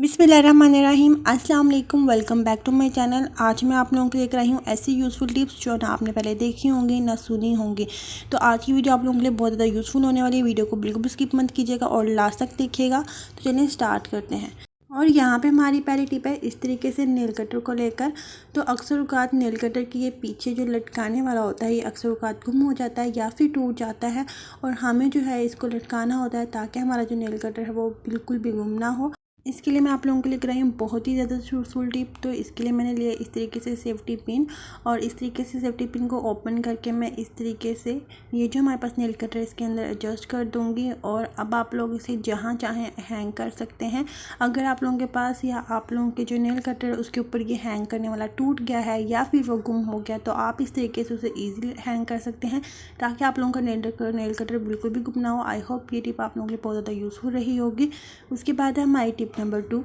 बिस्मिल्लाहिर्रहमानिर्रहीम। अस्सलाम वालेकुम, welcome back to my channel. आज मैं आप लोगों के लिए लेकर आई हूँ ऐसी यूज़फुल टिप्स जो ना आपने पहले देखी होंगी ना सुनी होंगी। तो आज की वीडियो आप लोगों के लिए बहुत ज़्यादा यूज़फुल होने वाली है। वीडियो को बिल्कुल भी स्किप मत कीजिएगा और लास्ट तक देखिएगा। तो चलिए स्टार्ट करते हैं। और यहाँ पे हमारी पहली टिप है इस तरीके से नेल कटर को लेकर। तो अक्सर औक़ात नेल कटर की ये पीछे जो लटकाने वाला होता है ये अक्सर औक़ात गुम हो जाता है या फिर टूट जाता है, और हमें जो है इसको लटकाना होता है ताकि हमारा जो नेल कटर है वो बिल्कुल भी गुम ना हो। इसके लिए मैं आप लोगों के लिए कराई हूँ बहुत ही ज़्यादा यूज़फुल टिप। तो इसके लिए मैंने लिया इस तरीके से सेफ्टी पिन, और इस तरीके से सेफ्टी पिन को ओपन करके मैं इस तरीके से ये जो हमारे पास नेल कटर है इसके अंदर एडजस्ट कर दूँगी। और अब आप लोग इसे जहाँ चाहें हैंग कर सकते हैं। अगर आप लोगों के पास या आप लोगों के जो नेल कटर है उसके ऊपर ये हैंग करने वाला टूट गया है या फिर वो गुम हो गया तो आप इस तरीके से उसे ईजिली हैंग कर सकते हैं ताकि आप लोगों का नेल कटर बिल्कुल भी गुम ना हो। आई होप ये टिप आप लोगों के लिए बहुत ज़्यादा यूज़फुल रही होगी। उसके बाद है हमारी टिप नंबर 2।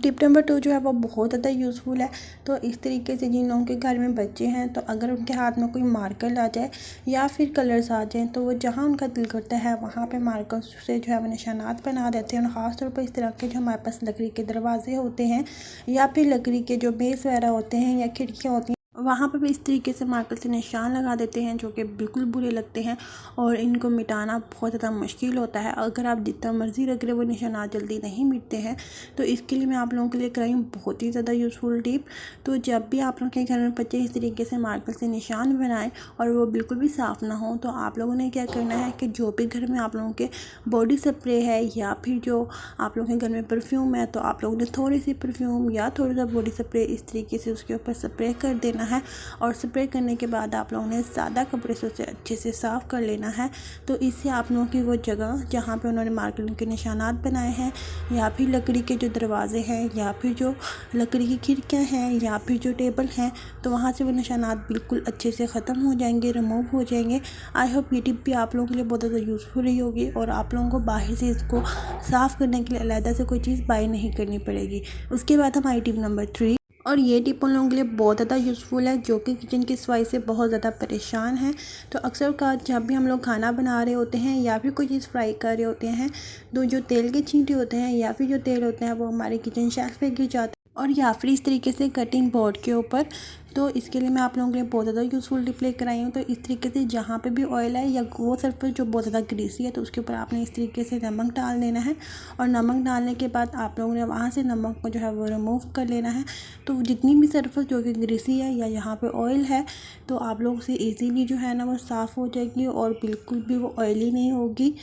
टिप नंबर 2 जो है वो बहुत ज़्यादा यूज़फुल है। तो इस तरीके से जिन लोगों के घर में बच्चे हैं तो अगर उनके हाथ में कोई मार्कर आ जाए या फिर कलर्स आ जाएँ तो वो जहाँ उनका दिल करता है वहाँ पे मार्कर से जो है वो निशानात बना देते हैं। और ख़ास तौर पर इस तरह के जो हमारे पास लकड़ी के दरवाजे होते हैं या फिर लकड़ी के जो बेस वगैरह होते हैं या खिड़कियाँ होती हैं वहाँ पर भी इस तरीके से मार्कर से निशान लगा देते हैं जो कि बिल्कुल बुरे लगते हैं और इनको मिटाना बहुत ज़्यादा मुश्किल होता है। अगर आप जितना मर्ज़ी रख रहे वो निशानात जल्दी नहीं मिटते हैं। तो इसके लिए मैं आप लोगों के लिए कराई हूँ बहुत ही ज़्यादा यूज़फुल टिप। तो जब भी आप लोगों के घर में बच्चे इस तरीके से मार्कर से निशान बनाएं और वो बिल्कुल भी साफ़ ना हो तो आप लोगों ने क्या करना है कि जो भी घर में आप लोगों के बॉडी स्प्रे है या फिर जो आप लोगों के घर में परफ्यूम है तो आप लोगों ने थोड़ी सी परफ्यूम या थोड़ा सा बॉडी स्प्रे इस तरीके से उसके ऊपर स्प्रे कर देना है। और स्प्रे करने के बाद आप लोगों ने सादा कपड़े से उसे अच्छे से साफ़ कर लेना है। तो इससे आप लोगों की वो जगह जहाँ पे उन्होंने मार्किंग के निशानात बनाए हैं या फिर लकड़ी के जो दरवाजे हैं या फिर जो लकड़ी की खिड़कियाँ हैं या फिर जो टेबल हैं तो वहाँ से वो निशानात बिल्कुल अच्छे से ख़त्म हो जाएंगे, रिमूव हो जाएंगे। आई होप ये टिप भी आप लोगों के लिए बहुत ज़्यादा यूज़फुल रही होगी और आप लोगों को बाहर से इसको साफ़ करने के लिए अलग से कोई चीज़ बाय नहीं करनी पड़ेगी। उसके बाद हमारी टिप नंबर 3, और ये टिप उन लोगों के लिए बहुत ज़्यादा यूज़फुल है जो कि किचन की सफाई से बहुत ज़्यादा परेशान हैं। तो अक्सर का जब भी हम लोग खाना बना रहे होते हैं या फिर कोई चीज़ फ्राई कर रहे होते हैं तो जो तेल के छींटे होते हैं या फिर जो तेल होते हैं वो हमारे किचन शेल्फ पे गिर जाते हैं और या फिर इस तरीके से कटिंग बोर्ड के ऊपर। तो इसके लिए मैं आप लोगों के लिए बहुत ज़्यादा यूज़फुल टिप लेकर आई हूँ। तो इस तरीके से जहाँ पे भी ऑयल है या वो सरफेस जो बहुत ज़्यादा ग्रीसी है तो उसके ऊपर आपने इस तरीके से नमक डाल देना है। और नमक डालने के बाद आप लोगों ने वहाँ से नमक को जो है वो रिमूव कर लेना है। तो जितनी भी सरफेस जो कि ग्रीसी है या यहाँ पे ऑयल है तो आप लोग से इजीली जो है ना वो साफ़ हो जाएगी और बिल्कुल भी वो ऑयली नहीं होगी।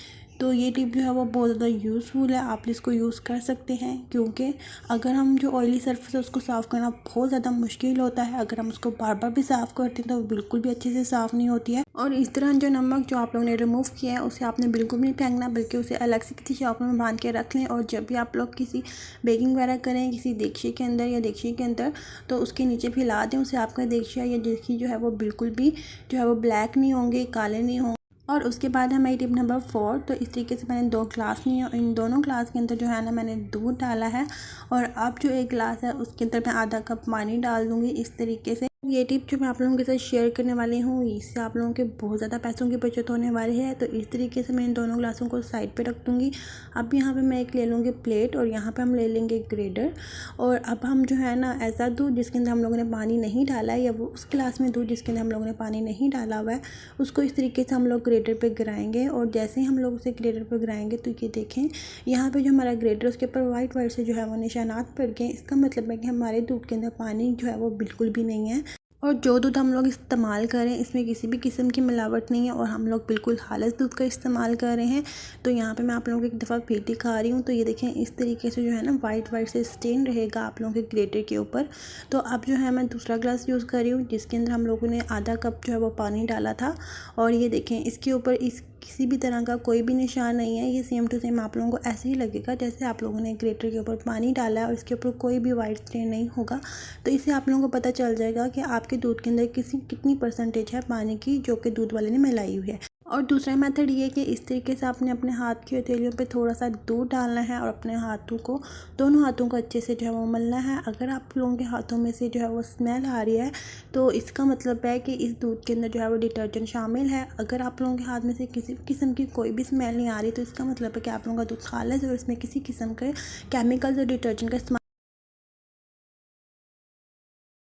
तो ये टिप जो है वो बहुत ज़्यादा यूज़फुल है, आप इसको यूज़ कर सकते हैं क्योंकि अगर हम जो ऑयली सरफेस है उसको साफ़ करना बहुत ज़्यादा मुश्किल होता है। अगर हम उसको बार बार भी साफ़ करते हैं तो वो बिल्कुल भी अच्छे से साफ़ नहीं होती है। और इस तरह जो नमक जो आप लोगों ने रिमूव किया है उसे आपने बिल्कुल भी नहीं फेंकना बल्कि उसे अलग से किसी शॉप में बांध के रख लें। और जब भी आप लोग किसी बेकिंग वगैरह करें किसी देगची के अंदर या देगची के अंदर तो उसके नीचे फैला दें उसे। आपका देगची या देगची जो है वो बिल्कुल भी जो है वो ब्लैक नहीं होंगे, काले नहीं होंगे। और उसके बाद है हमारी टिप नंबर 4। तो इस तरीके से मैंने 2 ग्लास लिए और इन दोनों ग्लास के अंदर जो है ना मैंने दूध डाला है और अब जो एक ग्लास है उसके अंदर मैं आधा कप पानी डाल दूँगी इस तरीके से। ये टिप जो मैं आप लोगों के साथ शेयर करने वाली हूँ इससे आप लोगों के बहुत ज़्यादा पैसों की बचत होने वाली है। तो इस तरीके से मैं इन दोनों ग्लासों को साइड पे रख दूँगी। अब यहाँ पे मैं एक ले लूँगी प्लेट और यहाँ पे हम ले लेंगे ग्रेडर। और अब हम जो है ना ऐसा दूध जिसके अंदर हम लोगों ने पानी नहीं डाला है या वो उस गिलास में दूध जिसके अंदर हम लोगों ने पानी नहीं डाला हुआ है उसको इस तरीके से हम लोग ग्रेडर पे गिराएंगे। और जैसे ही हम लोग उसे ग्रेडर पे गिराएंगे तो ये देखें यहाँ पे जो हमारा ग्रेडर उसके ऊपर वाइट वाइट से जो है वो निशानात पड़ गए। इसका मतलब है कि हमारे दूध के अंदर पानी जो है वो बिल्कुल भी नहीं है और जो दूध हम लोग इस्तेमाल करें इसमें किसी भी किस्म की मिलावट नहीं है और हम लोग बिल्कुल खालिस दूध का इस्तेमाल कर रहे हैं। तो यहाँ पे मैं आप लोगों को एक दफ़ा फिर दिखा रही हूँ। तो ये देखें इस तरीके से जो है ना वाइट वाइट से स्टेन रहेगा आप लोगों के ग्रेटर के ऊपर। तो अब जो है मैं दूसरा ग्लास यूज़ कर रही हूँ जिसके अंदर हम लोगों ने आधा कप जो है वो पानी डाला था। और ये देखें इसके ऊपर इस किसी भी तरह का कोई भी निशान नहीं है। ये सेम टू सेम आप लोगों को ऐसे ही लगेगा जैसे आप लोगों ने ग्रेटर के ऊपर पानी डाला है और इसके ऊपर कोई भी वाइट स्टेन नहीं होगा। तो इससे आप लोगों को पता चल जाएगा कि आपके दूध के अंदर कितनी परसेंटेज है पानी की जो कि दूध वाले ने मिलाई हुई है। और दूसरा मेथड ये है कि इस तरीके से आपने अपने हाथ की हथेलियों पे थोड़ा सा दूध डालना है और अपने हाथों को, दोनों हाथों को अच्छे से जो है वो मलना है। अगर आप लोगों के हाथों में से जो है वो स्मेल आ रही है तो इसका मतलब है कि इस दूध के अंदर जो है वो डिटर्जेंट शामिल है। अगर आप लोगों के हाथ में से किसी किस्म की कोई भी स्मेल नहीं आ रही तो इसका मतलब है कि आप लोगों का दूध खालिस है और इसमें किसी किस्म के केमिकल्स और डिटर्जेंट का इस्तेमाल